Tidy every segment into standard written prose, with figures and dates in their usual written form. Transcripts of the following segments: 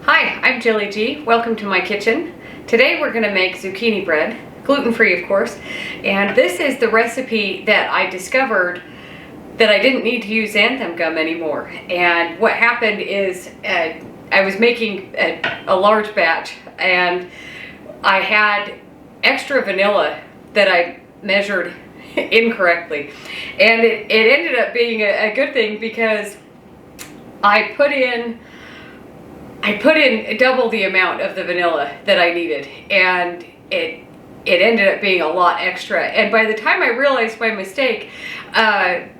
Hi, I'm Jilly G. Welcome to my kitchen. Today we're going to make zucchini bread, gluten-free of course, and this is the recipe that I discovered that I didn't need to use xanthan gum anymore. And what happened is I was making a large batch and I had extra vanilla that I measured incorrectly, and it ended up being a good thing because I put in double the amount of the vanilla that I needed, and it ended up being a lot extra. And by the time I realized my mistake, I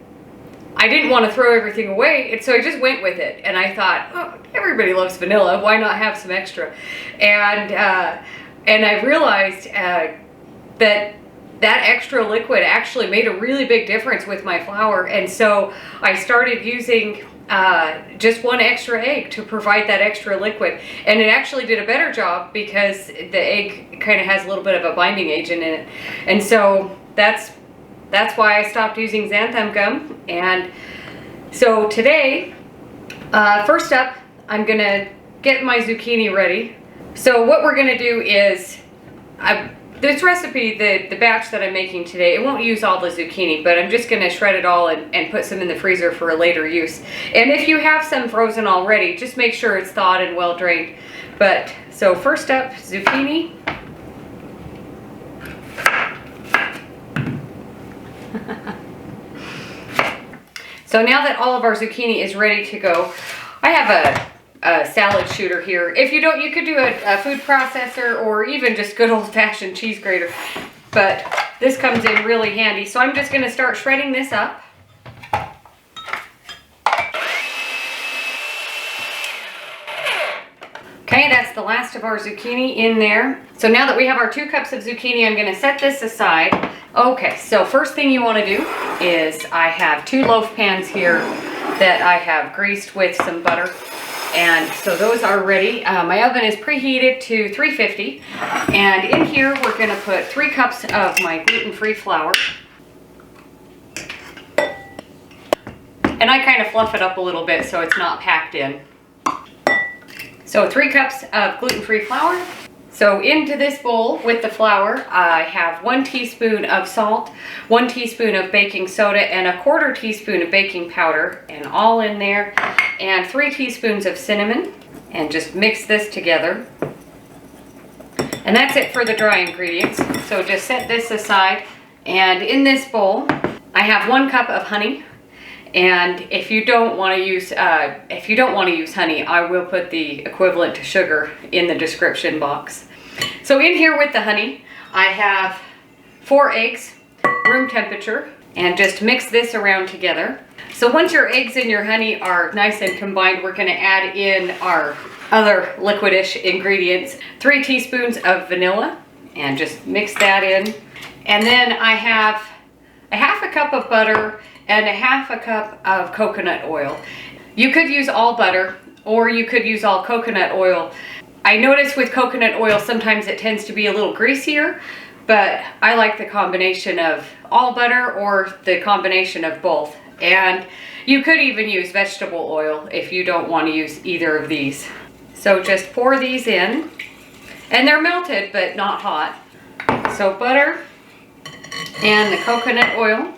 didn't want to throw everything away, and so I just went with it. And I thought, oh, everybody loves vanilla, why not have some extra? And I realized that extra liquid actually made a really big difference with my flour, and so I started using just one extra egg to provide that extra liquid, and it actually did a better job because the egg kind of has a little bit of a binding agent in it. And so that's why I stopped using xanthan gum. And so today, first up, I'm gonna get my zucchini ready. So what we're gonna do is, this recipe, the batch that I'm making today, it won't use all the zucchini, but I'm just going to shred it all and put some in the freezer for a later use. And if you have some frozen already, just make sure it's thawed and well drained. But so first up, zucchini. So now that all of our zucchini is ready to go, I have a salad shooter here. If you don't, you could do a food processor or even just good old-fashioned cheese grater, but this comes in really handy. So I'm just going to start shredding this up. Okay, that's the last of our zucchini in there. So now that we have our 2 cups of zucchini, I'm going to set this aside. Okay, so first thing you want to do is, I have 2 loaf pans here that I have greased with some butter. And so those are ready. My oven is preheated to 350. And in here we're going to put 3 cups of my gluten-free flour. And I kind of fluff it up a little bit so it's not packed in. So 3 cups of gluten-free flour. So into this bowl with the flour, I have 1 teaspoon of salt, 1 teaspoon of baking soda, and a 1/4 teaspoon of baking powder, and all in there, and 3 teaspoons of cinnamon, and just mix this together. And that's it for the dry ingredients. So just set this aside, and in this bowl, I have 1 cup of honey. And if you don't want to use honey, I will put the equivalent to sugar in the description box. So in here with the honey, I have 4 eggs, room temperature, and just mix this around together. So once your eggs and your honey are nice and combined, we're going to add in our other liquidish ingredients. 3 teaspoons of vanilla, and just mix that in. And then I have a 1/2 cup of butter and a 1/2 cup of coconut oil. You could use all butter, or you could use all coconut oil. I notice with coconut oil sometimes it tends to be a little greasier, but I like the combination of all butter or the combination of both. And you could even use vegetable oil if you don't want to use either of these. So just pour these in, and they're melted but not hot. So butter and the coconut oil,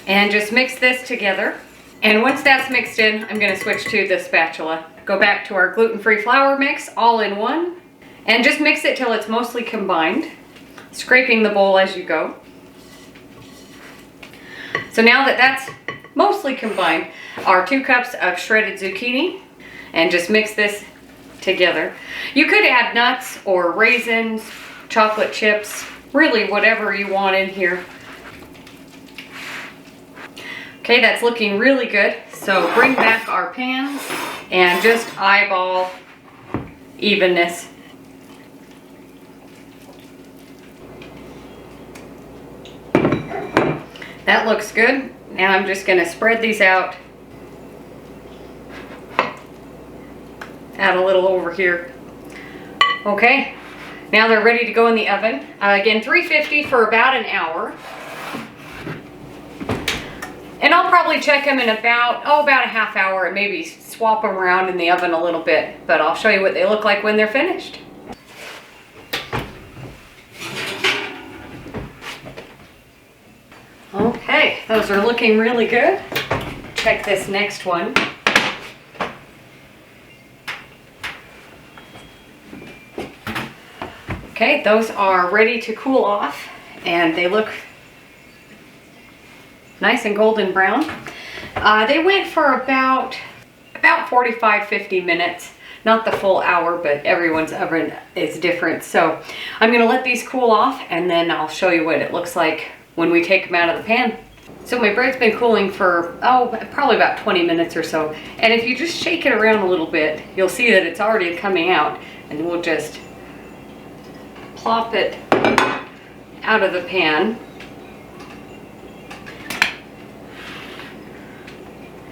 and just mix this together. And once that's mixed in, I'm going to switch to the spatula. Go back to our gluten-free flour mix, all in one, and just mix it till it's mostly combined, scraping the bowl as you go. So now that that's mostly combined, our 2 cups of shredded zucchini, and just mix this together. You could add nuts or raisins, chocolate chips, really whatever you want in here. Okay, that's looking really good. So bring back our pans and just eyeball evenness. That looks good. Now I'm just going to spread these out. Add a little over here. Okay, now they're ready to go in the oven. Again, 350 for about an hour. And I'll probably check them in about a half hour and maybe swap them around in the oven a little bit, but I'll show you what they look like when they're finished. Okay, those are looking really good. Check this next one. Okay, those are ready to cool off and they look nice and golden brown. They went for about 45-50 minutes. Not the full hour, but everyone's oven is different. So I'm gonna let these cool off and then I'll show you what it looks like when we take them out of the pan. So my bread's been cooling for, probably about 20 minutes or so. And if you just shake it around a little bit, you'll see that it's already coming out, and we'll just plop it out of the pan.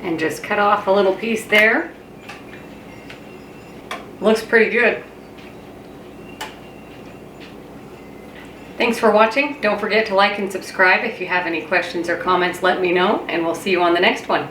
And just cut off a little piece there. Looks pretty good. Thanks for watching. Don't forget to like and subscribe. If you have any questions or comments, let me know, and we'll see you on the next one.